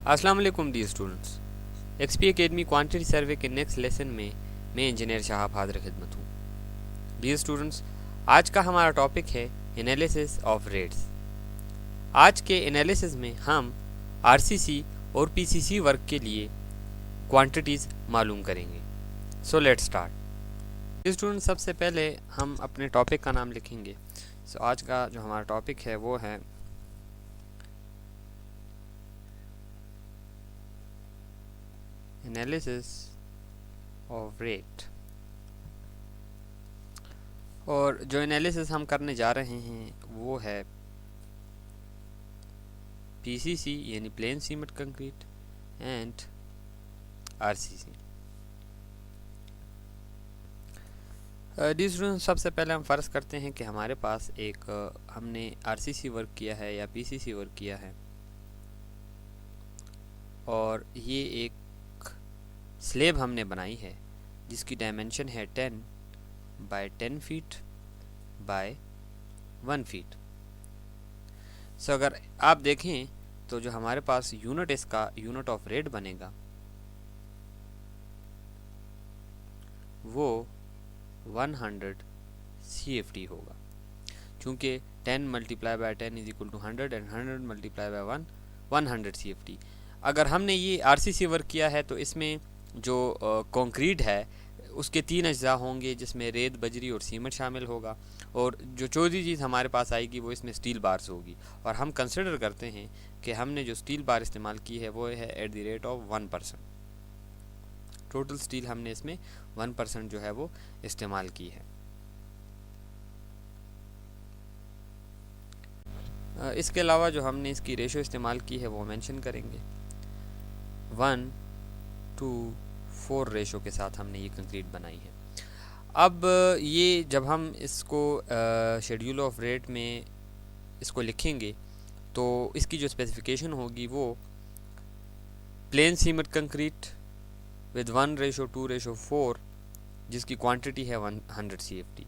अस्सलाम वालेकुम D students. XP academy quantity survey के नेक्स्ट लेसन में मैं इंजीनियर शाहब हाजिर खिदमत हूँ। डी स्टूडेंट्स, आज का हमारा टॉपिक है एनालिसिस ऑफ रेट्स। आज के एनालिसिस में हम आरसीसी और पीसीसी वर्क के लिए क्वांटिटीज़ मालूम करेंगे। So let's start. D students, सबसे पहले हम अपने टॉपिक का नाम लिखेंगे। सो आज का जो हमारा टॉपिक है वो है एनालिसिस ऑफ रेट। और जो एनालिसिस हम करने जा रहे हैं वो है पीसीसी यानी plane cement concrete and RCC. Dear student, सबसे पहले हम फ़र्ज़ करते हैं कि हमारे पास एक हमने आरसीसी वर्क किया है या पीसीसी वर्क किया है और ये एक स्लेब हमने बनाई है जिसकी डायमेंशन है 10 by 10 feet by 1 feet. So अगर आप देखें तो जो हमारे पास यूनिट इसका यूनिट ऑफ रेट बनेगा वो 100 CFT होगा, क्योंकि 10 multiply by 10 is equal to 100 and 100 multiply by 100 CFT। अगर हमने ये आरसीसी वर्क किया है तो इसमें जो कंक्रीट है उसके 3 अज्जा होंगे, जिसमें रेत, बजरी और सीमेंट शामिल होगा, और जो चौथी चीज़ हमारे पास आएगी वो इसमें स्टील बार्स होगी। और हम कंसिडर करते हैं कि हमने जो स्टील बार इस्तेमाल की है वो है at the rate of 1%। Total steel हमने इसमें 1% जो है वो इस्तेमाल की है। इसके अलावा जो हमने इसकी रेशो इस्तेमाल की है वो मेंशन करेंगे। 1:4 रेशो के साथ हमने ये कंक्रीट बनाई है। अब ये जब हम इसको शेड्यूल ऑफ रेट में इसको लिखेंगे तो इसकी जो स्पेसिफिकेशन होगी वो प्लेन सीमेंट कंक्रीट विद 1:2:4 जिसकी क्वांटिटी है 100 CFT।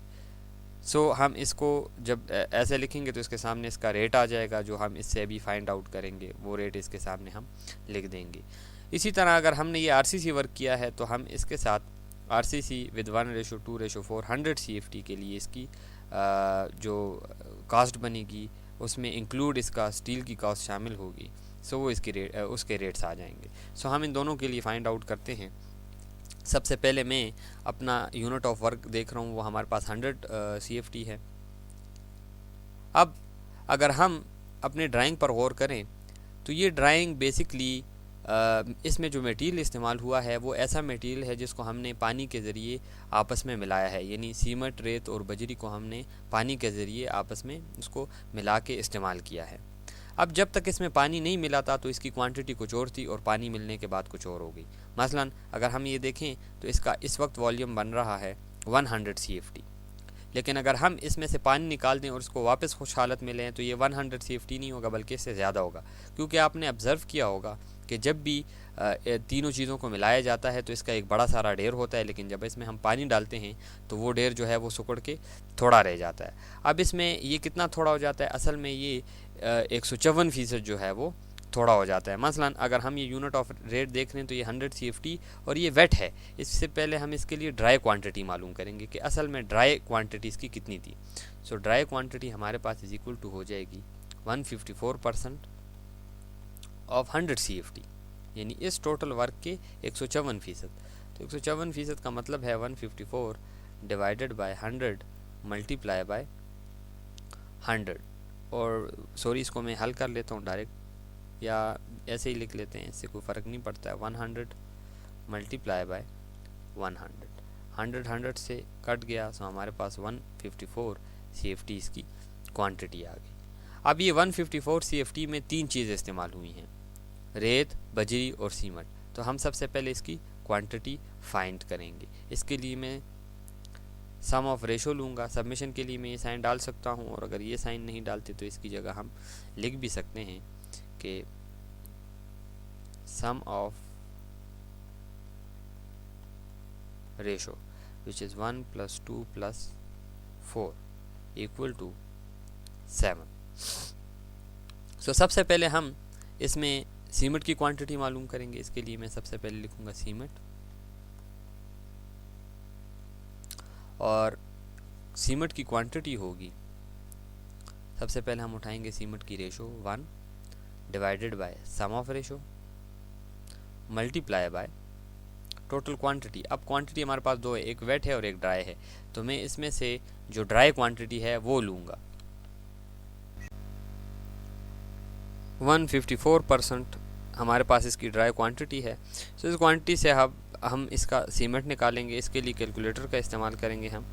सो हम इसको जब ऐसे लिखेंगे तो इसके सामने इसका रेट आ जाएगा, जो हम इससे अभी फाइंड आउट करेंगे वो रेट इसके सामने हम लिख देंगे। इसी तरह अगर हमने ये आरसीसी वर्क किया है तो हम इसके साथ आरसीसी विद 1:2:4 100 CFT के लिए इसकी जो कास्ट बनेगी उसमें इंक्लूड इसका स्टील की कास्ट शामिल होगी। सो वो इसकी उसके रेट्स आ जाएंगे। सो हम इन दोनों के लिए फाइंड आउट करते हैं। सबसे पहले मैं अपना यूनिट ऑफ वर्क देख रहा हूँ, वो हमारे पास 100 CFT है। अब अगर हम अपने ड्राइंग पर गौर करें तो ये ड्राइंग बेसिकली इसमें जो मटेरियल इस्तेमाल हुआ है वो ऐसा मटेरियल है जिसको हमने पानी के ज़रिए आपस में मिलाया है, यानी सीमेंट, रेत और बजरी को हमने पानी के ज़रिए आपस में उसको मिला के इस्तेमाल किया है। अब जब तक इसमें पानी नहीं मिला था तो इसकी क्वांटिटी कुछ और थी और पानी मिलने के बाद कुछ और हो गई। मसलन अगर हम ये देखें तो इसका इस वक्त वॉल्यूम बन रहा है 100 CFT, लेकिन अगर हम इसमें से पानी निकाल दें और इसको वापस खुश हालत में लें तो ये 100 CFT नहीं होगा बल्कि इससे ज़्यादा होगा, क्योंकि आपने ऑब्ज़र्व किया होगा कि जब भी तीनों चीज़ों को मिलाया जाता है तो इसका एक बड़ा सारा ढेर होता है, लेकिन जब इसमें हम पानी डालते हैं तो वो ढेर जो है वो सिकुड़ के थोड़ा रह जाता है। अब इसमें ये कितना थोड़ा हो जाता है, असल में ये 154% जो है वो थोड़ा हो जाता है। मसलन अगर हम ये यूनिट ऑफ रेट देख रहे हैं तो ये 100 CFT और ये वेट है। इससे पहले हम इसके लिए ड्राई क्वांटिटी मालूम करेंगे कि असल में ड्राई क्वांटिटी इसकी कितनी थी। सो ड्राई क्वांटिटी हमारे पास इज इक्वल टू हो जाएगी 154% ऑफ 100 CFT, यानी इस टोटल वर्क के 154%। तो 154% का मतलब है 154 डिवाइडेड बाय 100 मल्टीप्लाई बाय 100। और सॉरी, इसको मैं हल कर लेता हूँ डायरेक्ट, या ऐसे ही लिख लेते हैं, इससे कोई फ़र्क नहीं पड़ता है। 100 मल्टीप्लाई बाय 100 100 से कट गया, सो हमारे पास 154 CFT इसकी क्वांटिटी आ गई। अब ये 154 CFT में 3 चीज़ें इस्तेमाल हुई हैं, रेत, बजरी और सीमेंट। तो हम सबसे पहले इसकी क्वांटिटी फाइंड करेंगे। इसके लिए मैं सम ऑफ रेशो लूँगा। सबमिशन के लिए मैं ये साइन डाल सकता हूँ, और अगर ये साइन नहीं डालते तो इसकी जगह हम लिख भी सकते हैं कि sum of ratio which is 1 + 2 + 4 equal to 7। So सबसे पहले हम इसमें सीमेंट की क्वांटिटी मालूम करेंगे। इसके लिए मैं सबसे पहले लिखूंगा सीमेंट, और सीमेंट की क्वांटिटी होगी, सबसे पहले हम उठाएंगे सीमेंट की ratio 1 divided by sum of ratio multiply by total quantity. अब क्वांटिटी हमारे पास दो है, एक वेट है और एक ड्राई है, तो मैं इसमें से जो ड्राई क्वांटिटी है वो लूँगा। 154% हमारे पास इसकी ड्राई क्वांटिटी है। तो इस क्वांटिटी से हम इसका सीमेंट निकालेंगे। इसके लिए कैलकुलेटर का इस्तेमाल करेंगे हम।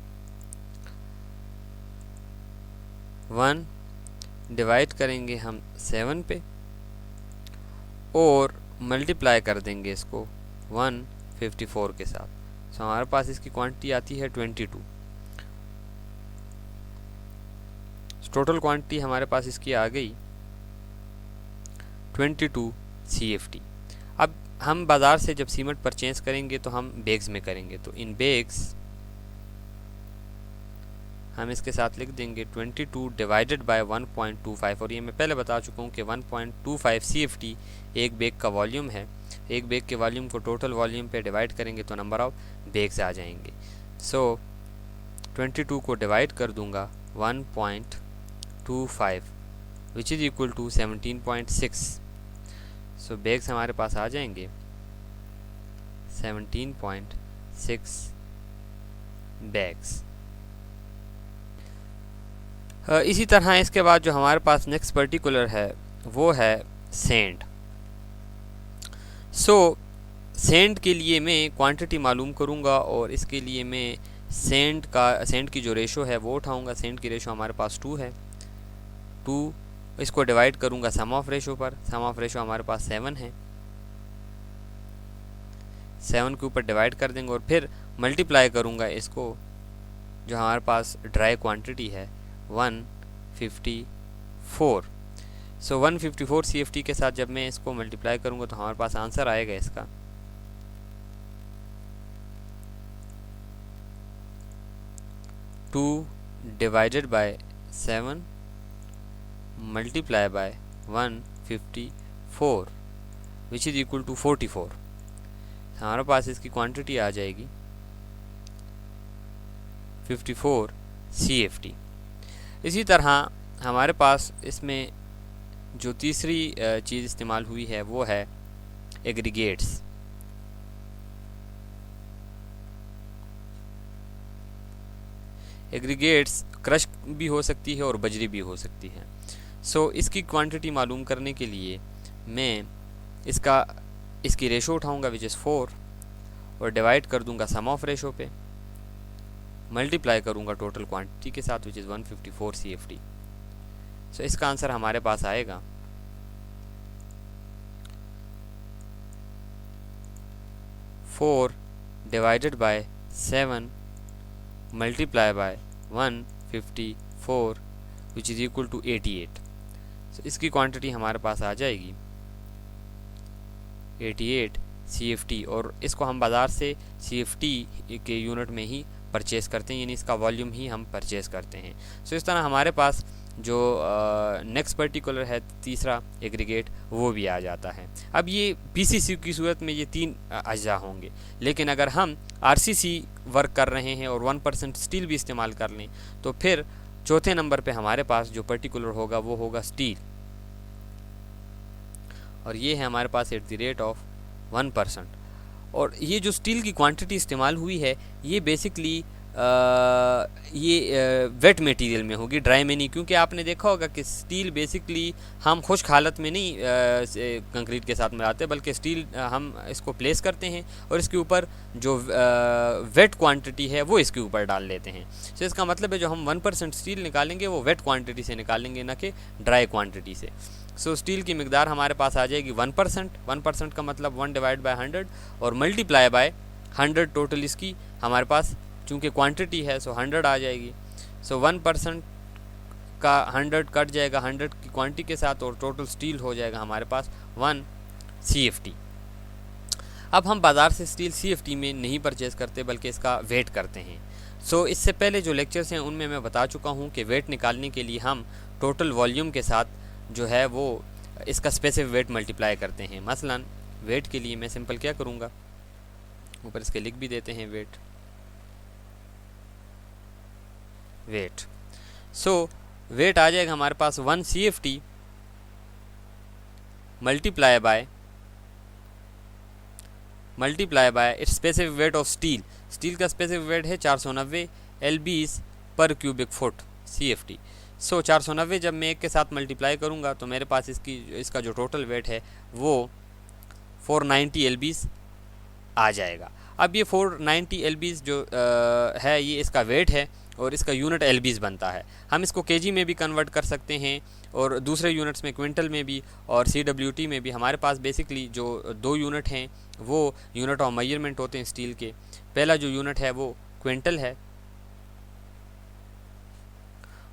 1 डिवाइड करेंगे हम 7 पे और मल्टीप्लाई कर देंगे इसको 154 के साथ। सो हमारे पास इसकी क्वांटिटी आती है 22। टोटल क्वांटिटी हमारे पास इसकी आ गई 22 CFT। अब हम बाज़ार से जब सीमेंट परचेज करेंगे तो हम बैग्स में करेंगे, तो इन बैग्स हम इसके साथ लिख देंगे 22 डिवाइडेड बाय 1.25, और ये मैं पहले बता चुका हूँ कि 1.25 CFT एक बैग का वॉल्यूम है। एक बैग के वॉल्यूम को टोटल वॉल्यूम पे डिवाइड करेंगे तो नंबर ऑफ बैग्स आ जाएंगे। सो 22 को डिवाइड कर दूंगा 1.25 which is equal to 17.6। So bags हमारे पास आ जाएंगे 17.6 बैग्स। इसी तरह इसके बाद जो हमारे पास नेक्स्ट पर्टिकुलर है वो है सेंड। सो सेंड के लिए मैं क्वांटिटी मालूम करूँगा और इसके लिए मैं सेंड की जो रेशो है वो उठाऊँगा। सेंड की रेशो हमारे पास 2 है। 2 इसको डिवाइड करूँगा सम ऑफ रेशो पर। सम ऑफ रेशो हमारे पास 7 है। 7 के ऊपर डिवाइड कर देंगे और फिर मल्टीप्लाई करूँगा इसको, जो हमारे पास ड्राई क्वांटिटी है 154। सो 154 CFT के साथ जब मैं इसको मल्टीप्लाई करूँगा तो हमारे पास आंसर आएगा इसका 2 divided by 7 multiply by 154 which is equal to 44। हमारे पास इसकी क्वांटिटी आ जाएगी 54 CFT। इसी तरह हमारे पास इसमें जो तीसरी चीज़ इस्तेमाल हुई है वो है एग्रीगेट्स। एग्रीगेट्स क्रश भी हो सकती है और बजरी भी हो सकती है। सो इसकी क्वांटिटी मालूम करने के लिए मैं इसकी रेशो उठाऊंगा विच इज़ 4 और डिवाइड कर दूंगा सम ऑफ रेशो पे, मल्टीप्लाई करूंगा टोटल क्वांटिटी के साथ विच इज़ 154 CFT। सो इसका आंसर हमारे पास आएगा 4 divided by 7 multiply by 154 which is equal to 88। So इसकी क्वांटिटी हमारे पास आ जाएगी 88 CFT, और इसको हम बाज़ार से CFT के यूनिट में ही परचेज़ करते हैं, यानी इसका वॉल्यूम ही हम परचेज़ करते हैं। सो इस तरह हमारे पास जो नेक्स्ट पर्टिकुलर है तीसरा एग्रीगेट वो भी आ जाता है। अब ये PCC की सूरत में ये 3 अज्जा होंगे, लेकिन अगर हम RCC वर्क कर रहे हैं और 1% स्टील भी इस्तेमाल कर लें तो फिर चौथे नंबर पे हमारे पास जो पर्टिकुलर होगा वो होगा स्टील, और ये है हमारे पास एट द रेट ऑफ 1%। और ये जो स्टील की क्वांटिटी इस्तेमाल हुई है ये बेसिकली ये वेट मटेरियल में होगी, ड्राई में नहीं, क्योंकि आपने देखा होगा कि स्टील बेसिकली हम खुश्क हालत में नहीं कंक्रीट के साथ मिलाते, बल्कि स्टील हम इसको प्लेस करते हैं और इसके ऊपर जो वेट क्वांटिटी है वो इसके ऊपर डाल लेते हैं। तो इसका मतलब है जो हम 1% स्टील निकालेंगे वो वेट क्वांटिटी से निकालेंगे, ना कि ड्राई क्वांटिटी से। सो स्टील की मिकदार हमारे पास आ जाएगी 1%। 1% का मतलब 1 डिवाइड बाय 100 और मल्टीप्लाई बाय 100 टोटल इसकी हमारे पास चूँकि क्वांटिटी है सो 100 आ जाएगी। सो 1% का 100 कट जाएगा 100 की क्वांटिटी के साथ और टोटल स्टील हो जाएगा हमारे पास 1 CFT। अब हम बाज़ार से स्टील CFT में नहीं परचेज़ करते बल्कि इसका वेट करते हैं। सो इससे पहले जो लेक्चर्स हैं उनमें मैं बता चुका हूँ कि वेट निकालने के लिए हम टोटल वॉल्यूम के साथ जो है वो इसका स्पेसिफिक वेट मल्टीप्लाई करते हैं। मसलन वेट के लिए मैं सिंपल क्या करूँगा, ऊपर इसके लिख भी देते हैं वेट। सो वेट आ जाएगा हमारे पास 1 CFT multiply by it's specific weight of steel. Steel का स्पेसिफिक वेट है 490 LBs पर क्यूबिक फुट CFT। सो 490 जब मैं एक के साथ मल्टीप्लाई करूँगा तो मेरे पास इसका जो टोटल वेट है वो 490 LBs आ जाएगा। अब ये 490 LBs जो है ये इसका वेट है और इसका यूनिट LBs बनता है। हम इसको केजी में भी कन्वर्ट कर सकते हैं और दूसरे यूनिट्स में क्विंटल में भी और CWT में भी। हमारे पास बेसिकली जो 2 यूनिट हैं वो यूनिट ऑफ मेजरमेंट होते हैं स्टील के। पहला जो यूनिट है वो क्विंटल है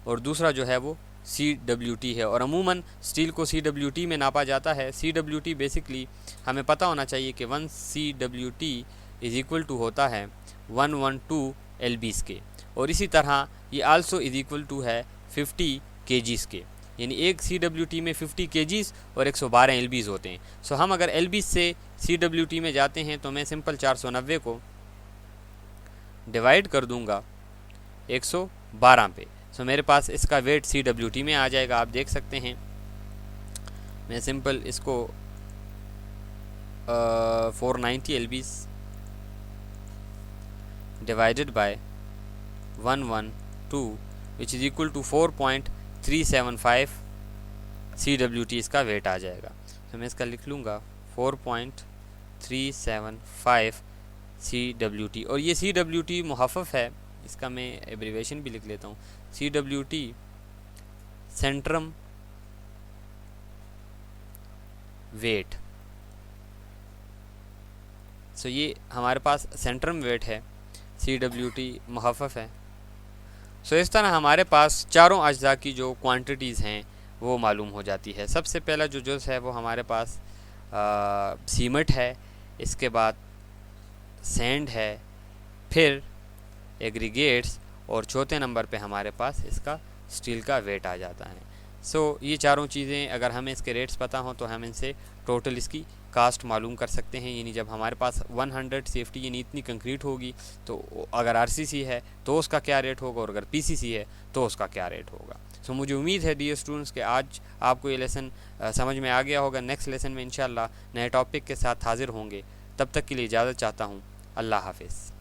और दूसरा जो है वो CWT है। और अमूमन स्टील को CWT में नापा जाता है। CWT बेसिकली हमें पता होना चाहिए कि 1 CWT इज़ इक्वल टू होता है 112 LBs के, और इसी तरह ये आल्सो इज़ इक्वल टू है 50 kgs के, यानी एक CWT में 50 kgs और 112 LBs होते हैं। सो हम अगर LBs से CWT में जाते हैं तो मैं सिंपल 490 को डिवाइड कर दूंगा 112 पे। सो मेरे पास इसका वेट CWT में आ जाएगा। आप देख सकते हैं मैं सिंपल इसको 490 LBs divided by 112 which is equal to 4.375 CWT इसका वेट आ जाएगा। तो मैं इसका लिख लूँगा 4.375 CWT। और ये CWT मुहफ़्फ़ है, इसका मैं एब्रीवेशन भी लिख लेता हूँ। CWT Centrum wait. सो ये हमारे पास सेंट्रम वेट है, CWT मुहफ़्फ़ है। सो इस तरह हमारे पास चारों अज्जा की जो क्वांटिटीज़ हैं वो मालूम हो जाती है। सबसे पहला जो जुज़ है वो हमारे पास सीमेंट है, इसके बाद सैंड है, फिर एग्रीगेट्स, और चौथे नंबर पे हमारे पास इसका स्टील का वेट आ जाता है। सो ये चारों चीज़ें अगर हमें इसके रेट्स पता हों तो हम इनसे टोटल इसकी कास्ट मालूम कर सकते हैं। यानी जब हमारे पास 100 CFT यानी इतनी कंक्रीट होगी तो अगर RCC है तो उसका क्या रेट होगा, और अगर PCC है तो उसका क्या रेट होगा। सो मुझे उम्मीद है डियर स्टूडेंट्स कि आज आपको ये लेसन समझ में आ गया होगा। नेक्स्ट लेसन में इंशाल्लाह नए टॉपिक के साथ हाज़िर होंगे। तब तक के लिए इजाज़त चाहता हूँ। अल्लाह हाफ़िज़।